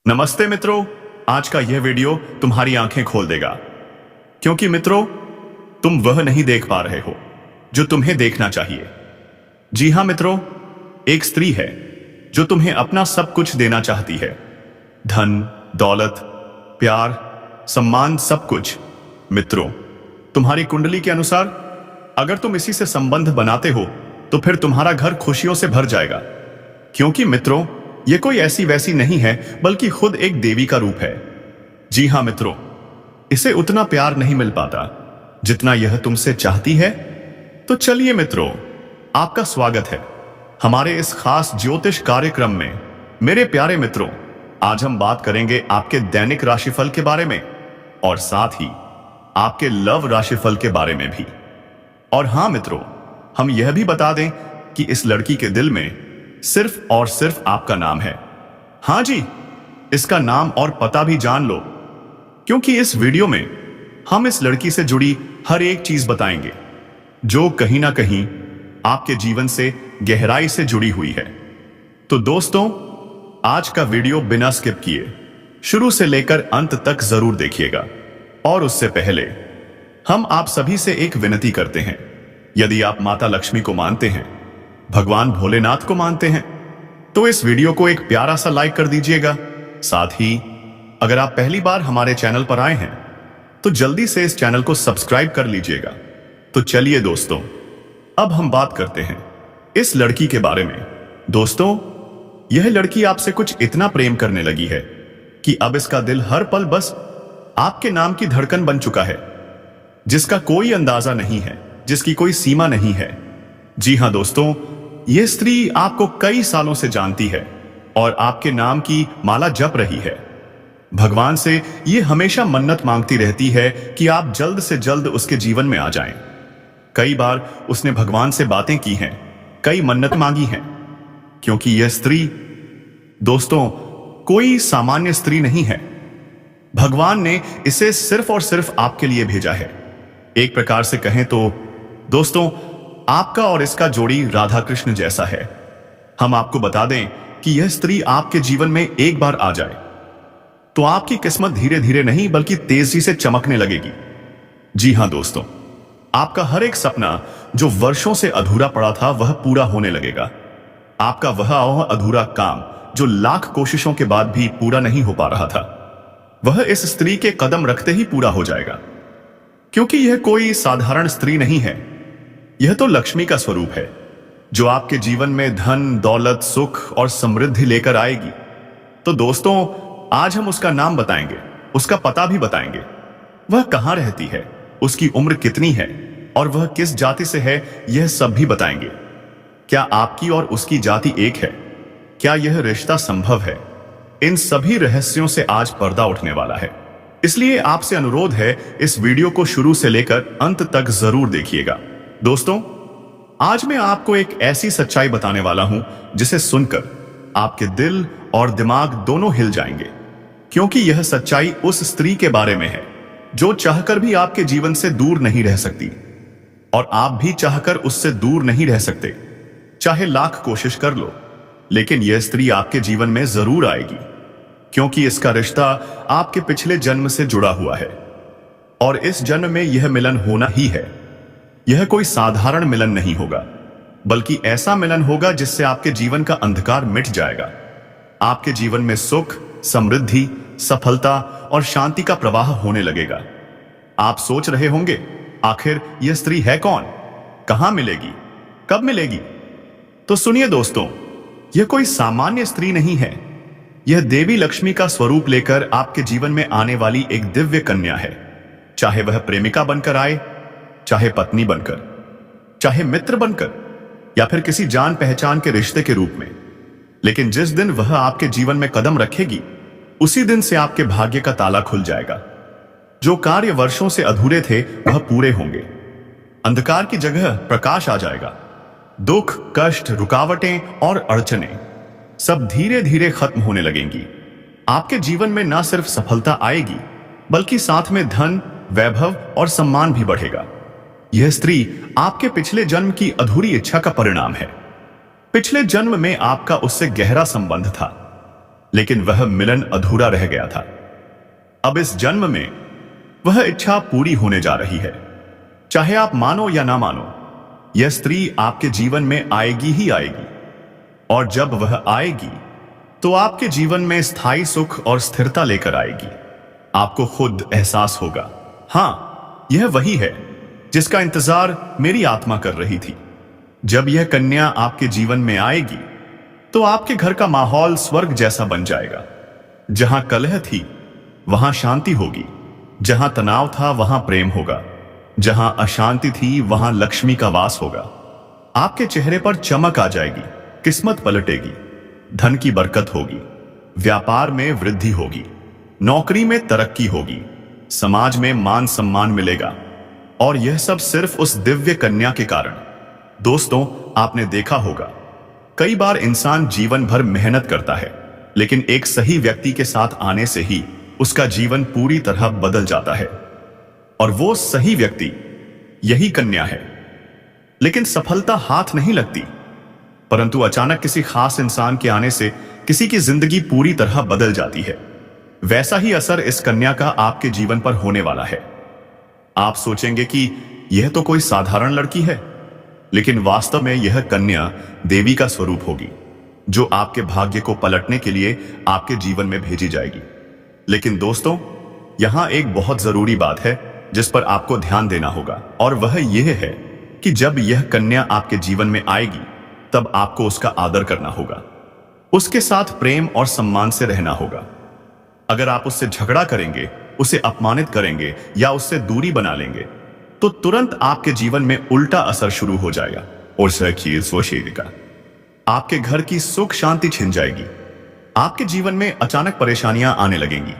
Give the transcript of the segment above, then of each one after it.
नमस्ते मित्रों, आज का यह वीडियो तुम्हारी आंखें खोल देगा, क्योंकि मित्रों तुम वह नहीं देख पा रहे हो जो तुम्हें देखना चाहिए। जी हां मित्रों, एक स्त्री है जो तुम्हें अपना सब कुछ देना चाहती है। धन, दौलत, प्यार, सम्मान, सब कुछ। मित्रों, तुम्हारी कुंडली के अनुसार अगर तुम इसी से संबंध बनाते हो तो फिर तुम्हारा घर खुशियों से भर जाएगा, क्योंकि मित्रों यह कोई ऐसी वैसी नहीं है बल्कि खुद एक देवी का रूप है। जी हां मित्रों, इसे उतना प्यार नहीं मिल पाता जितना यह तुमसे चाहती है। तो चलिए मित्रों, आपका स्वागत है हमारे इस खास ज्योतिष कार्यक्रम में। मेरे प्यारे मित्रों, आज हम बात करेंगे आपके दैनिक राशिफल के बारे में और साथ ही आपके लव राशिफल के बारे में भी। और हां मित्रों, हम यह भी बता दें कि इस लड़की के दिल में सिर्फ और सिर्फ आपका नाम है। हां जी, इसका नाम और पता भी जान लो, क्योंकि इस वीडियो में हम इस लड़की से जुड़ी हर एक चीज बताएंगे जो कहीं ना कहीं आपके जीवन से गहराई से जुड़ी हुई है। तो दोस्तों, आज का वीडियो बिना स्किप किए शुरू से लेकर अंत तक जरूर देखिएगा। और उससे पहले हम आप सभी से एक विनती करते हैं, यदि आप माता लक्ष्मी को मानते हैं, भगवान भोलेनाथ को मानते हैं, तो इस वीडियो को एक प्यारा सा लाइक कर दीजिएगा। साथ ही अगर आप पहली बार हमारे चैनल पर आए हैं तो जल्दी से इस चैनल को सब्सक्राइब कर लीजिएगा। तो चलिए दोस्तों, अब हम बात करते हैं इस लड़की के बारे में। दोस्तों, यह लड़की आपसे कुछ इतना प्रेम करने लगी है कि अब इसका दिल हर पल बस आपके नाम की धड़कन बन चुका है, जिसका कोई अंदाजा नहीं है, जिसकी कोई सीमा नहीं है। जी हां दोस्तों, यह स्त्री आपको कई सालों से जानती है और आपके नाम की माला जप रही है। भगवान से यह हमेशा मन्नत मांगती रहती है कि आप जल्द से जल्द उसके जीवन में आ जाएं। कई बार उसने भगवान से बातें की हैं, कई मन्नत मांगी हैं, क्योंकि यह स्त्री दोस्तों कोई सामान्य स्त्री नहीं है। भगवान ने इसे सिर्फ और सिर्फ आपके लिए भेजा है। एक प्रकार से कहें तो दोस्तों, आपका और इसका जोड़ी राधा कृष्ण जैसा है। हम आपको बता दें कि यह स्त्री आपके जीवन में एक बार आ जाए तो आपकी किस्मत धीरे धीरे नहीं बल्कि तेजी से चमकने लगेगी। जी हां दोस्तों, आपका हर एक सपना जो वर्षों से अधूरा पड़ा था वह पूरा होने लगेगा। आपका वह अधूरा काम जो लाख कोशिशों के बाद भी पूरा नहीं हो पा रहा था, वह इस स्त्री के कदम रखते ही पूरा हो जाएगा। क्योंकि यह कोई साधारण स्त्री नहीं है, यह तो लक्ष्मी का स्वरूप है जो आपके जीवन में धन, दौलत, सुख और समृद्धि लेकर आएगी। तो दोस्तों, आज हम उसका नाम बताएंगे, उसका पता भी बताएंगे, वह कहां रहती है, उसकी उम्र कितनी है और वह किस जाति से है, यह सब भी बताएंगे। क्या आपकी और उसकी जाति एक है? क्या यह रिश्ता संभव है? इन सभी रहस्यों से आज पर्दा उठने वाला है। इसलिए आपसे अनुरोध है, इस वीडियो को शुरू से लेकर अंत तक जरूर देखिएगा। दोस्तों, आज मैं आपको एक ऐसी सच्चाई बताने वाला हूं जिसे सुनकर आपके दिल और दिमाग दोनों हिल जाएंगे, क्योंकि यह सच्चाई उस स्त्री के बारे में है जो चाहकर भी आपके जीवन से दूर नहीं रह सकती, और आप भी चाहकर उससे दूर नहीं रह सकते। चाहे लाख कोशिश कर लो, लेकिन यह स्त्री आपके जीवन में जरूर आएगी, क्योंकि इसका रिश्ता आपके पिछले जन्म से जुड़ा हुआ है और इस जन्म में यह मिलन होना ही है। यह कोई साधारण मिलन नहीं होगा, बल्कि ऐसा मिलन होगा जिससे आपके जीवन का अंधकार मिट जाएगा। आपके जीवन में सुख, समृद्धि, सफलता और शांति का प्रवाह होने लगेगा। आप सोच रहे होंगे, आखिर यह स्त्री है कौन, कहां मिलेगी, कब मिलेगी? तो सुनिए दोस्तों, यह कोई सामान्य स्त्री नहीं है। यह देवी लक्ष्मी का स्वरूप लेकर आपके जीवन में आने वाली एक दिव्य कन्या है। चाहे वह प्रेमिका बनकर आए, चाहे पत्नी बनकर, चाहे मित्र बनकर, या फिर किसी जान पहचान के रिश्ते के रूप में, लेकिन जिस दिन वह आपके जीवन में कदम रखेगी, उसी दिन से आपके भाग्य का ताला खुल जाएगा। जो कार्य वर्षों से अधूरे थे वह पूरे होंगे। अंधकार की जगह प्रकाश आ जाएगा। दुख, कष्ट, रुकावटें और अड़चनें सब धीरे धीरे खत्म होने लगेंगी। आपके जीवन में न सिर्फ सफलता आएगी, बल्कि साथ में धन, वैभव और सम्मान भी बढ़ेगा। यह स्त्री आपके पिछले जन्म की अधूरी इच्छा का परिणाम है। पिछले जन्म में आपका उससे गहरा संबंध था, लेकिन वह मिलन अधूरा रह गया था। अब इस जन्म में वह इच्छा पूरी होने जा रही है। चाहे आप मानो या ना मानो, यह स्त्री आपके जीवन में आएगी ही आएगी। और जब वह आएगी तो आपके जीवन में स्थायी सुख और स्थिरता लेकर आएगी। आपको खुद एहसास होगा, हां, यह वही है जिसका इंतजार मेरी आत्मा कर रही थी। जब यह कन्या आपके जीवन में आएगी तो आपके घर का माहौल स्वर्ग जैसा बन जाएगा। जहां कलह थी वहां शांति होगी, जहां तनाव था वहां प्रेम होगा, जहां अशांति थी वहां लक्ष्मी का वास होगा। आपके चेहरे पर चमक आ जाएगी, किस्मत पलटेगी, धन की बरकत होगी, व्यापार में वृद्धि होगी, नौकरी में तरक्की होगी, समाज में मान सम्मान मिलेगा। और यह सब सिर्फ उस दिव्य कन्या के कारण। दोस्तों, आपने देखा होगा, कई बार इंसान जीवन भर मेहनत करता है, लेकिन एक सही व्यक्ति के साथ आने से ही उसका जीवन पूरी तरह बदल जाता है। और वो सही व्यक्ति यही कन्या है। लेकिन सफलता हाथ नहीं लगती, परंतु अचानक किसी खास इंसान के आने से किसी की जिंदगी पूरी तरह बदल जाती है। वैसा ही असर इस कन्या का आपके जीवन पर होने वाला है। आप सोचेंगे कि यह तो कोई साधारण लड़की है, लेकिन वास्तव में यह कन्या देवी का स्वरूप होगी, जो आपके भाग्य को पलटने के लिए आपके जीवन में भेजी जाएगी। लेकिन दोस्तों, यहां एक बहुत जरूरी बात है जिस पर आपको ध्यान देना होगा, और वह यह है कि जब यह कन्या आपके जीवन में आएगी तब आपको उसका आदर करना होगा, उसके साथ प्रेम और सम्मान से रहना होगा। अगर आप उससे झगड़ा करेंगे, उसे अपमानित करेंगे या उससे दूरी बना लेंगे तो तुरंत आपके जीवन में उल्टा असर शुरू हो जाएगा और का आपके घर की सुख शांति छिन जाएगी। आपके जीवन में अचानक परेशानियां आने लगेंगी,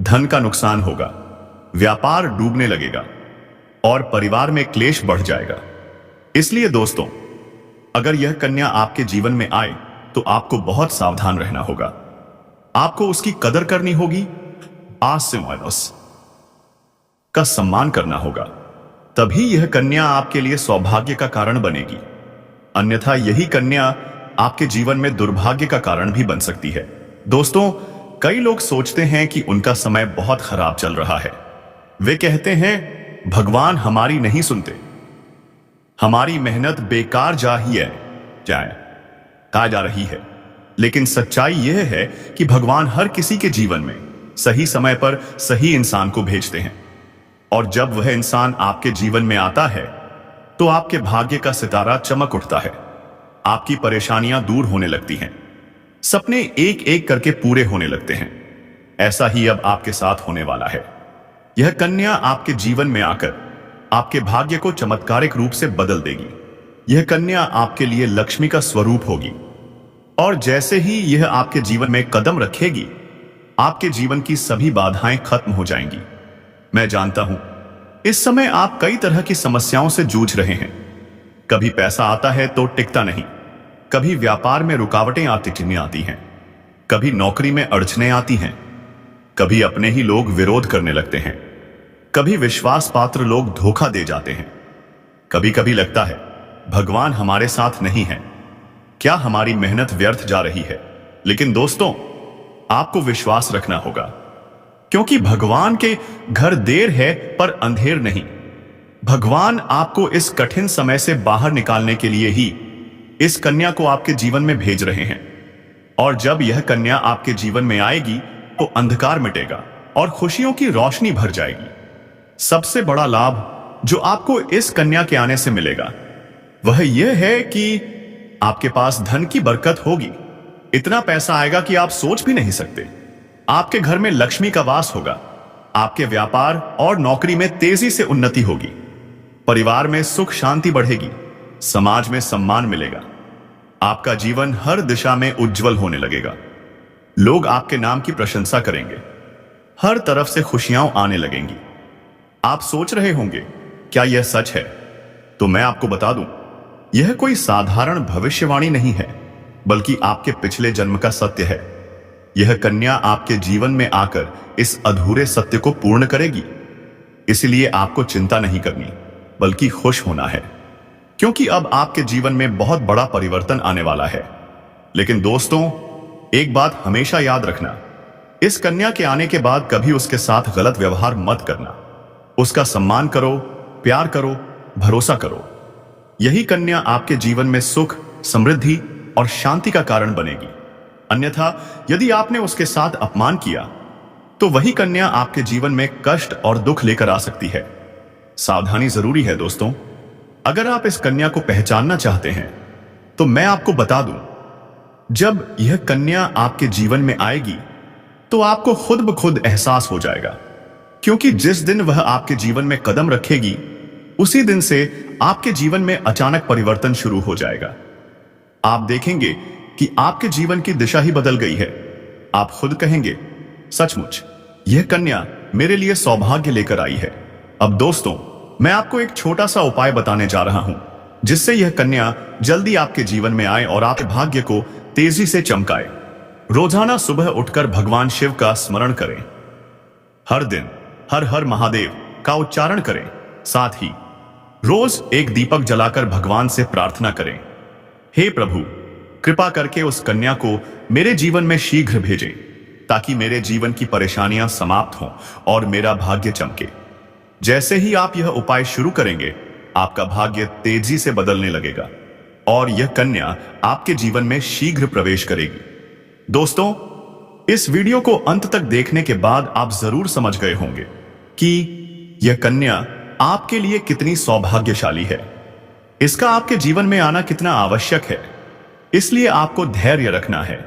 धन का नुकसान होगा, व्यापार डूबने लगेगा और परिवार में क्लेश बढ़ जाएगा। इसलिए दोस्तों, अगर यह कन्या आपके जीवन में आए तो आपको बहुत सावधान रहना होगा। आपको उसकी कदर करनी होगी, का सम्मान करना होगा, तभी यह कन्या आपके लिए सौभाग्य का कारण बनेगी। अन्यथा यही कन्या आपके जीवन में दुर्भाग्य का कारण भी बन सकती है। दोस्तों, कई लोग सोचते हैं कि उनका समय बहुत खराब चल रहा है। वे कहते हैं भगवान हमारी नहीं सुनते, हमारी मेहनत बेकार जा रही है। लेकिन सच्चाई यह है कि भगवान हर किसी के जीवन में सही समय पर सही इंसान को भेजते हैं, और जब वह इंसान आपके जीवन में आता है तो आपके भाग्य का सितारा चमक उठता है। आपकी परेशानियां दूर होने लगती हैं, सपने एक एक करके पूरे होने लगते हैं। ऐसा ही अब आपके साथ होने वाला है। यह कन्या आपके जीवन में आकर आपके भाग्य को चमत्कारिक रूप से बदल देगी। यह कन्या आपके लिए लक्ष्मी का स्वरूप होगी, और जैसे ही यह आपके जीवन में कदम रखेगी, आपके जीवन की सभी बाधाएं खत्म हो जाएंगी। मैं जानता हूं, इस समय आप कई तरह की समस्याओं से जूझ रहे हैं। कभी पैसा आता है तो टिकता नहीं, कभी व्यापार में रुकावटें आती हैं, कभी नौकरी में अड़चनें आती हैं, कभी अपने ही लोग विरोध करने लगते हैं, कभी विश्वास पात्र लोग धोखा दे जाते हैं। कभी कभी लगता है भगवान हमारे साथ नहीं है, क्या हमारी मेहनत व्यर्थ जा रही है। लेकिन दोस्तों, आपको विश्वास रखना होगा, क्योंकि भगवान के घर देर है पर अंधेर नहीं। भगवान आपको इस कठिन समय से बाहर निकालने के लिए ही इस कन्या को आपके जीवन में भेज रहे हैं। और जब यह कन्या आपके जीवन में आएगी तो अंधकार मिटेगा और खुशियों की रोशनी भर जाएगी। सबसे बड़ा लाभ जो आपको इस कन्या के आने से मिलेगा वह यह है कि आपके पास धन की बरकत होगी। इतना पैसा आएगा कि आप सोच भी नहीं सकते। आपके घर में लक्ष्मी का वास होगा, आपके व्यापार और नौकरी में तेजी से उन्नति होगी, परिवार में सुख शांति बढ़ेगी, समाज में सम्मान मिलेगा, आपका जीवन हर दिशा में उज्जवल होने लगेगा। लोग आपके नाम की प्रशंसा करेंगे, हर तरफ से खुशियां आने लगेंगी। आप सोच रहे होंगे क्या यह सच है? तो मैं आपको बता दूं, यह कोई साधारण भविष्यवाणी नहीं है, बल्कि आपके पिछले जन्म का सत्य है। यह कन्या आपके जीवन में आकर इस अधूरे सत्य को पूर्ण करेगी। इसलिए आपको चिंता नहीं करनी, बल्कि खुश होना है, क्योंकि अब आपके जीवन में बहुत बड़ा परिवर्तन आने वाला है। लेकिन दोस्तों, एक बात हमेशा याद रखना, इस कन्या के आने के बाद कभी उसके साथ गलत व्यवहार मत करना। उसका सम्मान करो, प्यार करो, भरोसा करो। यही कन्या आपके जीवन में सुख, समृद्धि और शांति का कारण बनेगी। अन्यथा यदि आपने उसके साथ अपमान किया तो वही कन्या आपके जीवन में कष्ट और दुख लेकर आ सकती है। सावधानी जरूरी है दोस्तों। अगर आप इस कन्या को पहचानना चाहते हैं तो मैं आपको बता दूं, जब यह कन्या आपके जीवन में आएगी तो आपको खुद ब खुद एहसास हो जाएगा, क्योंकि जिस दिन वह आपके जीवन में कदम रखेगी उसी दिन से आपके जीवन में अचानक परिवर्तन शुरू हो जाएगा। आप देखेंगे कि आपके जीवन की दिशा ही बदल गई है। आप खुद कहेंगे, सचमुच यह कन्या मेरे लिए सौभाग्य लेकर आई है। अब दोस्तों, मैं आपको एक छोटा सा उपाय बताने जा रहा हूं, जिससे यह कन्या जल्दी आपके जीवन में आए और आपके भाग्य को तेजी से चमकाए। रोजाना सुबह उठकर भगवान शिव का स्मरण करें। हर दिन हर हर महादेव का उच्चारण करें। साथ ही रोज एक दीपक जलाकर भगवान से प्रार्थना करें, हे प्रभु, कृपा करके उस कन्या को मेरे जीवन में शीघ्र भेजें, ताकि मेरे जीवन की परेशानियां समाप्त हों और मेरा भाग्य चमके। जैसे ही आप यह उपाय शुरू करेंगे, आपका भाग्य तेजी से बदलने लगेगा और यह कन्या आपके जीवन में शीघ्र प्रवेश करेगी। दोस्तों, इस वीडियो को अंत तक देखने के बाद आप जरूर समझ गए होंगे कि यह कन्या आपके लिए कितनी सौभाग्यशाली है। इसका आपके जीवन में आना कितना आवश्यक है। इसलिए आपको धैर्य रखना है,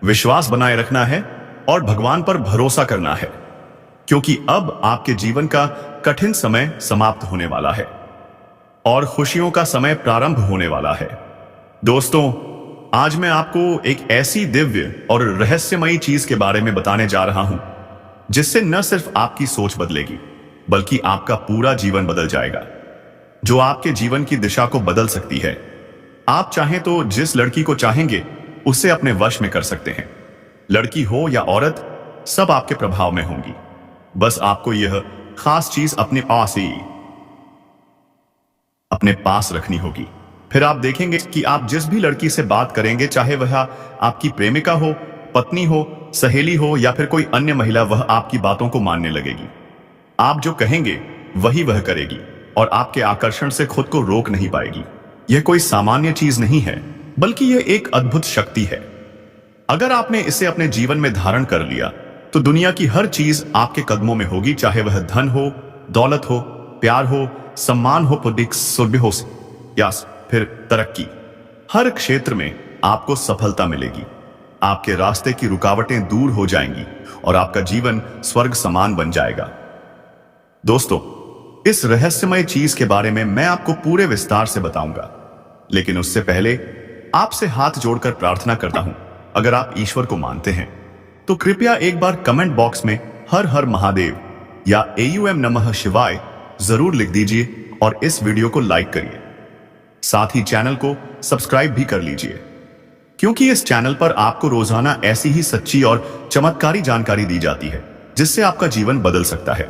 विश्वास बनाए रखना है और भगवान पर भरोसा करना है, क्योंकि अब आपके जीवन का कठिन समय समाप्त होने वाला है और खुशियों का समय प्रारंभ होने वाला है। दोस्तों, आज मैं आपको एक ऐसी दिव्य और रहस्यमयी चीज के बारे में बताने जा रहा हूं, जिससे न सिर्फ आपकी सोच बदलेगी, बल्कि आपका पूरा जीवन बदल जाएगा, जो आपके जीवन की दिशा को बदल सकती है। आप चाहें तो जिस लड़की को चाहेंगे उसे अपने वश में कर सकते हैं। लड़की हो या औरत, सब आपके प्रभाव में होंगी। बस आपको यह खास चीज अपने पास रखनी होगी। फिर आप देखेंगे कि आप जिस भी लड़की से बात करेंगे, चाहे वह आपकी प्रेमिका हो, पत्नी हो, सहेली हो या फिर कोई अन्य महिला, वह आपकी बातों को मानने लगेगी। आप जो कहेंगे वही वह करेगी और आपके आकर्षण से खुद को रोक नहीं पाएगी। यह कोई सामान्य चीज नहीं है, बल्कि यह एक अद्भुत शक्ति है। अगर आपने इसे अपने जीवन में धारण कर लिया तो दुनिया की हर चीज आपके कदमों में होगी, चाहे वह धन हो, दौलत हो, प्यार हो, सम्मान हो, हो या फिर तरक्की। हर क्षेत्र में आपको सफलता मिलेगी। आपके रास्ते की रुकावटें दूर हो जाएंगी और आपका जीवन स्वर्ग समान बन जाएगा। दोस्तों, इस रहस्यमय चीज के बारे में मैं आपको पूरे विस्तार से बताऊंगा, लेकिन उससे पहले आपसे हाथ जोड़कर प्रार्थना करता हूं। अगर आप ईश्वर को मानते हैं तो कृपया एक बार कमेंट बॉक्स में हर हर महादेव या AUM नमः शिवाय जरूर लिख दीजिए और इस वीडियो को लाइक करिए। साथ ही चैनल को सब्सक्राइब भी कर लीजिए, क्योंकि इस चैनल पर आपको रोजाना ऐसी ही सच्ची और चमत्कारी जानकारी दी जाती है, जिससे आपका जीवन बदल सकता है।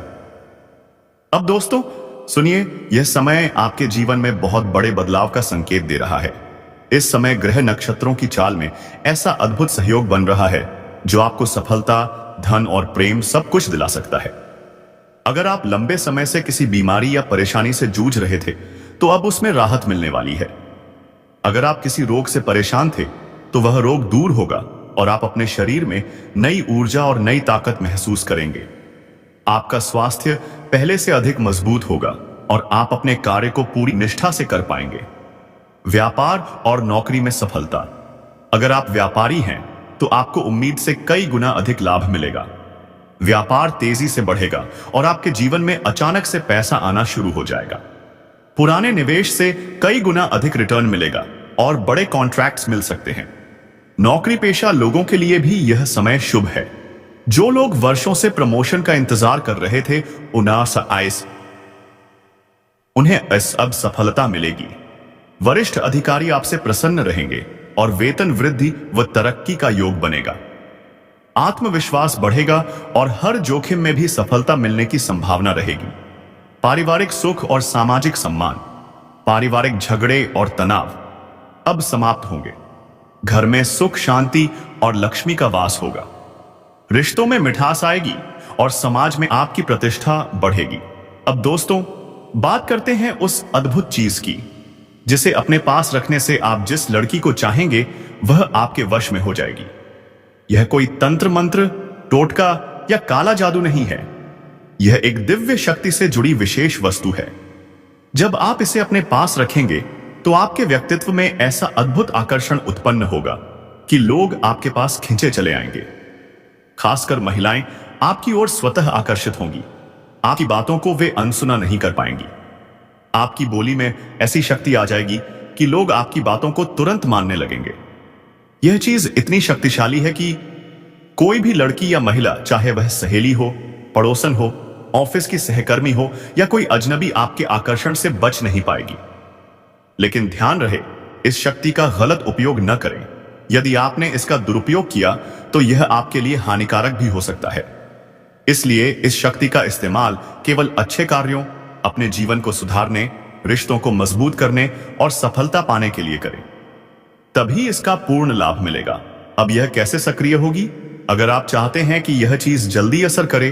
अब दोस्तों सुनिए, यह समय आपके जीवन में बहुत बड़े बदलाव का संकेत दे रहा है। इस समय ग्रह नक्षत्रों की चाल में ऐसा अद्भुत सहयोग बन रहा है जो आपको सफलता, धन और प्रेम सब कुछ दिला सकता है। अगर आप लंबे समय से किसी बीमारी या परेशानी से जूझ रहे थे तो अब उसमें राहत मिलने वाली है। अगर आप किसी रोग से परेशान थे तो वह रोग दूर होगा और आप अपने शरीर में नई ऊर्जा और नई ताकत महसूस करेंगे। आपका स्वास्थ्य पहले से अधिक मजबूत होगा और आप अपने कार्य को पूरी निष्ठा से कर पाएंगे। व्यापार और नौकरी में सफलता। अगर आप व्यापारी हैं तो आपको उम्मीद से कई गुना अधिक लाभ मिलेगा। व्यापार तेजी से बढ़ेगा और आपके जीवन में अचानक से पैसा आना शुरू हो जाएगा। पुराने निवेश से कई गुना अधिक रिटर्न मिलेगा और बड़े कॉन्ट्रैक्ट्स मिल सकते हैं। नौकरी पेशा लोगों के लिए भी यह समय शुभ है। जो लोग वर्षों से प्रमोशन का इंतजार कर रहे थे, उन्हें अब सफलता मिलेगी। वरिष्ठ अधिकारी आपसे प्रसन्न रहेंगे और वेतन वृद्धि व तरक्की का योग बनेगा। आत्मविश्वास बढ़ेगा और हर जोखिम में भी सफलता मिलने की संभावना रहेगी। पारिवारिक सुख और सामाजिक सम्मान। पारिवारिक झगड़े और तनाव अब समाप्त होंगे। घर में सुख, शांति और लक्ष्मी का वास होगा। रिश्तों में मिठास आएगी और समाज में आपकी प्रतिष्ठा बढ़ेगी। अब दोस्तों, बात करते हैं उस अद्भुत चीज की जिसे अपने पास रखने से आप जिस लड़की को चाहेंगे वह आपके वश में हो जाएगी। यह कोई तंत्र मंत्र, टोटका या काला जादू नहीं है। यह एक दिव्य शक्ति से जुड़ी विशेष वस्तु है। जब आप इसे अपने पास रखेंगे तो आपके व्यक्तित्व में ऐसा अद्भुत आकर्षण उत्पन्न होगा कि लोग आपके पास खिंचे चले आएंगे। खासकर महिलाएं आपकी ओर स्वतः आकर्षित होंगी। आपकी बातों को वे अनसुना नहीं कर पाएंगी। आपकी बोली में ऐसी शक्ति आ जाएगी कि लोग आपकी बातों को तुरंत मानने लगेंगे। यह चीज इतनी शक्तिशाली है कि कोई भी लड़की या महिला, चाहे वह सहेली हो, पड़ोसन हो, ऑफिस की सहकर्मी हो या कोई अजनबी, आपके आकर्षण से बच नहीं पाएगी। लेकिन ध्यान रहे, इस शक्ति का गलत उपयोग न करें। यदि आपने इसका दुरुपयोग किया तो यह आपके लिए हानिकारक भी हो सकता है। इसलिए इस शक्ति का इस्तेमाल केवल अच्छे कार्यों, अपने जीवन को सुधारने, रिश्तों को मजबूत करने और सफलता पाने के लिए करें। तभी इसका पूर्ण लाभ मिलेगा। अब यह कैसे सक्रिय होगी? अगर आप चाहते हैं कि यह चीज जल्दी असर करे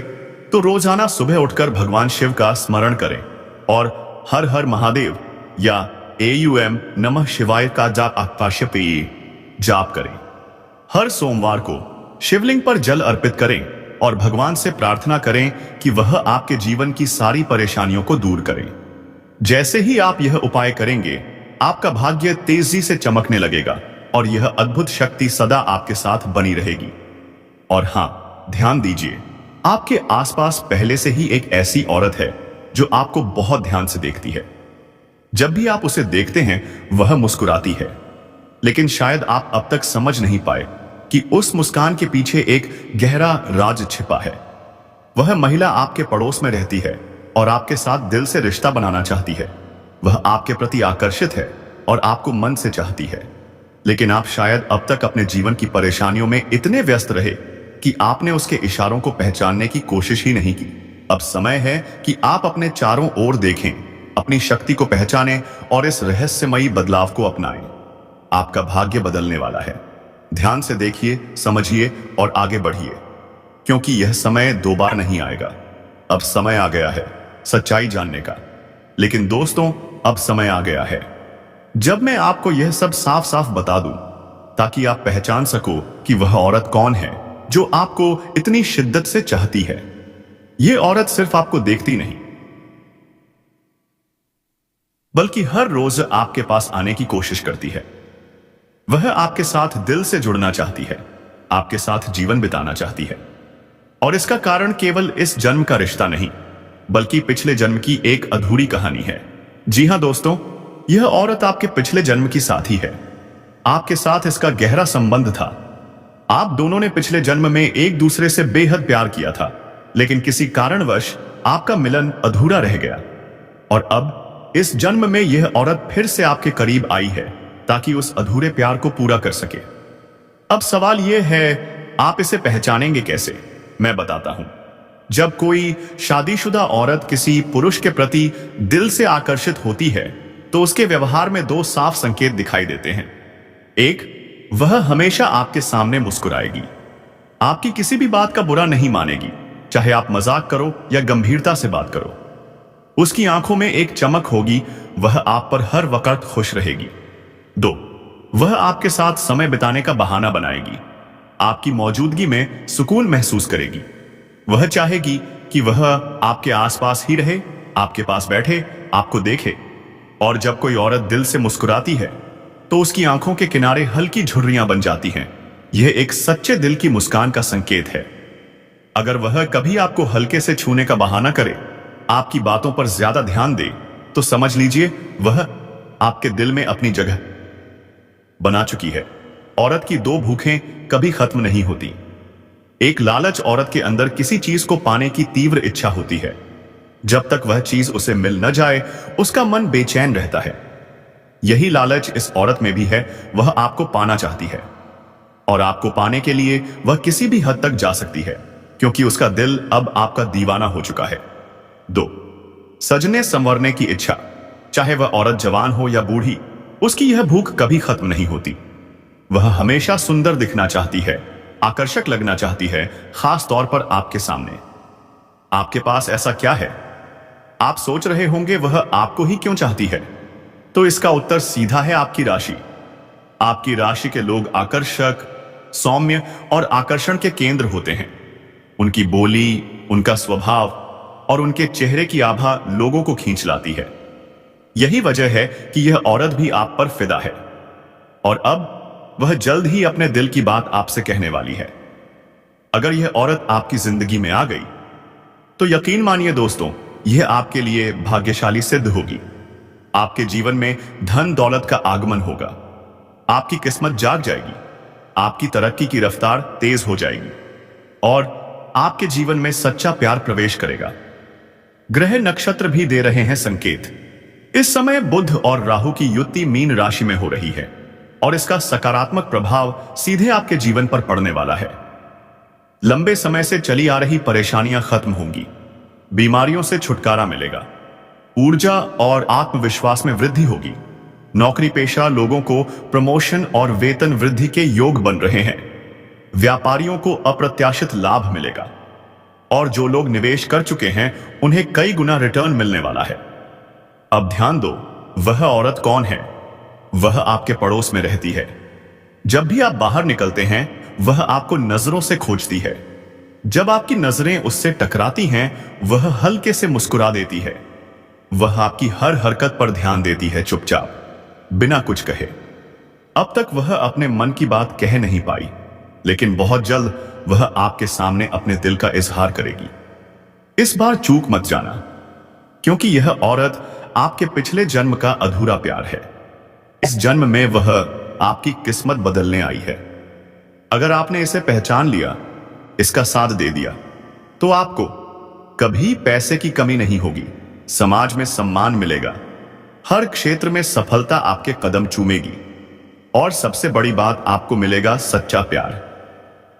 तो रोजाना सुबह उठकर भगवान शिव का स्मरण करें और हर हर महादेव या AUM नमः शिवाय का जाप करें। हर सोमवार को शिवलिंग पर जल अर्पित करें और भगवान से प्रार्थना करें कि वह आपके जीवन की सारी परेशानियों को दूर करें। जैसे ही आप यह उपाय करेंगे, आपका भाग्य तेजी से चमकने लगेगा और यह अद्भुत शक्ति सदा आपके साथ बनी रहेगी। और हां, ध्यान दीजिए, आपके आसपास पहले से ही एक ऐसी औरत है जो आपको बहुत ध्यान से देखती है। जब भी आप उसे देखते हैं वह मुस्कुराती है, लेकिन शायद आप अब तक समझ नहीं पाए कि उस मुस्कान के पीछे एक गहरा राज छिपा है। वह महिला आपके पड़ोस में रहती है और आपके साथ दिल से रिश्ता बनाना चाहती है। वह आपके प्रति आकर्षित है और आपको मन से चाहती है, लेकिन आप शायद अब तक अपने जीवन की परेशानियों में इतने व्यस्त रहे कि आपने उसके इशारों को पहचानने की कोशिश ही नहीं की। अब समय है कि आप अपने चारों ओर देखें, अपनी शक्ति को पहचानें और इस रहस्यमयी बदलाव को अपनाएं। आपका भाग्य बदलने वाला है। ध्यान से देखिए, समझिए और आगे बढ़िए, क्योंकि यह समय दो बार नहीं आएगा। अब समय आ गया है सच्चाई जानने का। लेकिन दोस्तों, अब समय आ गया है जब मैं आपको यह सब साफ साफ बता दूं, ताकि आप पहचान सको कि वह औरत कौन है जो आपको इतनी शिद्दत से चाहती है। यह औरत सिर्फ आपको देखती नहीं, बल्कि हर रोज आपके पास आने की कोशिश करती है। वह आपके साथ दिल से जुड़ना चाहती है, आपके साथ जीवन बिताना चाहती है। और इसका कारण केवल इस जन्म का रिश्ता नहीं, बल्कि पिछले जन्म की एक अधूरी कहानी है। जी हां दोस्तों, यह औरत आपके पिछले जन्म की साथी है। आपके साथ इसका गहरा संबंध था। आप दोनों ने पिछले जन्म में एक दूसरे से बेहद प्यार किया था, लेकिन किसी कारणवश आपका मिलन अधूरा रह गया। और अब इस जन्म में यह औरत फिर से आपके करीब आई है ताकि उस अधूरे प्यार को पूरा कर सके। अब सवाल यह है, आप इसे पहचानेंगे कैसे? मैं बताता हूं। जब कोई शादीशुदा औरत किसी पुरुष के प्रति दिल से आकर्षित होती है तो उसके व्यवहार में दो साफ संकेत दिखाई देते हैं। एक, वह हमेशा आपके सामने मुस्कुराएगी, आपकी किसी भी बात का बुरा नहीं मानेगी, चाहे आप मजाक करो या गंभीरता से बात करो। उसकी आंखों में एक चमक होगी, वह आप पर हर वक्त खुश रहेगी। दो, वह आपके साथ समय बिताने का बहाना बनाएगी, आपकी मौजूदगी में सुकून महसूस करेगी। वह चाहेगी कि वह आपके आसपास ही रहे, आपके पास बैठे, आपको देखे। और जब कोई औरत दिल से मुस्कुराती है तो उसकी आंखों के किनारे हल्की झुर्रियां बन जाती हैं। यह एक सच्चे दिल की मुस्कान का संकेत है। अगर वह कभी आपको हल्के से छूने का बहाना करे, आपकी बातों पर ज्यादा ध्यान दे, तो समझ लीजिए वह आपके दिल में अपनी जगह बना चुकी है। औरत की दो भूखें कभी खत्म नहीं होती। एक लालच, औरत के अंदर किसी चीज को पाने की तीव्र इच्छा होती है। जब तक वह चीज उसे मिल न जाए उसका मन बेचैन रहता है। यही लालच इस औरत में भी है। वह आपको पाना चाहती है और आपको पाने के लिए वह किसी भी हद तक जा सकती है, क्योंकि उसका दिल अब आपका दीवाना हो चुका है। दो, सजने संवरने की इच्छा। चाहे वह औरत जवान हो या बूढ़ी, उसकी यह भूख कभी खत्म नहीं होती। वह हमेशा सुंदर दिखना चाहती है, आकर्षक लगना चाहती है, खास तौर पर आपके सामने। आपके पास ऐसा क्या है? आप सोच रहे होंगे वह आपको ही क्यों चाहती है? तो इसका उत्तर सीधा है, आपकी राशि। आपकी राशि के लोग आकर्षक, सौम्य और आकर्षण के केंद्र होते हैं। उनकी बोली, उनका स्वभाव और उनके चेहरे की आभा लोगों को खींच लाती है। यही वजह है कि यह औरत भी आप पर फिदा है और अब वह जल्द ही अपने दिल की बात आपसे कहने वाली है। अगर यह औरत आपकी जिंदगी में आ गई तो यकीन मानिए दोस्तों, यह आपके लिए भाग्यशाली सिद्ध होगी। आपके जीवन में धन दौलत का आगमन होगा, आपकी किस्मत जाग जाएगी, आपकी तरक्की की रफ्तार तेज हो जाएगी और आपके जीवन में सच्चा प्यार प्रवेश करेगा। ग्रह नक्षत्र भी दे रहे हैं संकेत। इस समय बुध और राहु की युति मीन राशि में हो रही है और इसका सकारात्मक प्रभाव सीधे आपके जीवन पर पड़ने वाला है। लंबे समय से चली आ रही परेशानियां खत्म होंगी, बीमारियों से छुटकारा मिलेगा, ऊर्जा और आत्मविश्वास में वृद्धि होगी। नौकरी पेशा लोगों को प्रमोशन और वेतन वृद्धि के योग बन रहे हैं। व्यापारियों को अप्रत्याशित लाभ मिलेगा और जो लोग निवेश कर चुके हैं उन्हें कई गुना रिटर्न मिलने वाला है। अब ध्यान दो, वह औरत कौन है? वह आपके पड़ोस में रहती है। जब भी आप बाहर निकलते हैं वह आपको नजरों से खोजती है। जब आपकी नजरें उससे टकराती हैं वह हल्के से मुस्कुरा देती है। वह आपकी हर हरकत पर ध्यान देती है, चुपचाप, बिना कुछ कहे। अब तक वह अपने मन की बात कह नहीं पाई, लेकिन बहुत जल्द वह आपके सामने अपने दिल का इजहार करेगी। इस बार चूक मत जाना, क्योंकि यह औरत आपके पिछले जन्म का अधूरा प्यार है। इस जन्म में वह आपकी किस्मत बदलने आई है। अगर आपने इसे पहचान लिया, इसका साथ दे दिया, तो आपको कभी पैसे की कमी नहीं होगी। समाज में सम्मान मिलेगा, हर क्षेत्र में सफलता आपके कदम चूमेगी और सबसे बड़ी बात, आपको मिलेगा सच्चा प्यार।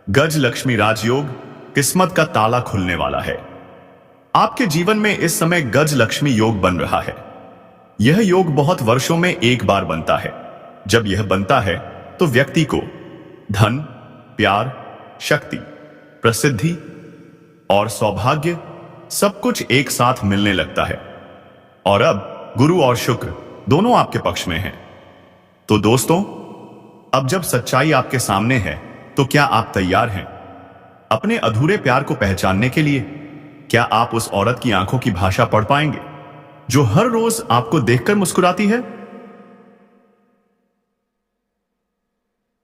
गज लक्ष्मी राजयोग, किस्मत का ताला खुलने वाला है। आपके जीवन में इस समय गज लक्ष्मी योग बन रहा है। यह योग बहुत वर्षों में एक बार बनता है। जब यह बनता है तो व्यक्ति को धन, प्यार, शक्ति, प्रसिद्धि और सौभाग्य सब कुछ एक साथ मिलने लगता है। और अब गुरु और शुक्र दोनों आपके पक्ष में हैं। तो दोस्तों, अब जब सच्चाई आपके सामने है तो क्या आप तैयार हैं अपने अधूरे प्यार को पहचानने के लिए? क्या आप उस औरत की आंखों की भाषा पढ़ पाएंगे जो हर रोज आपको देखकर मुस्कुराती है?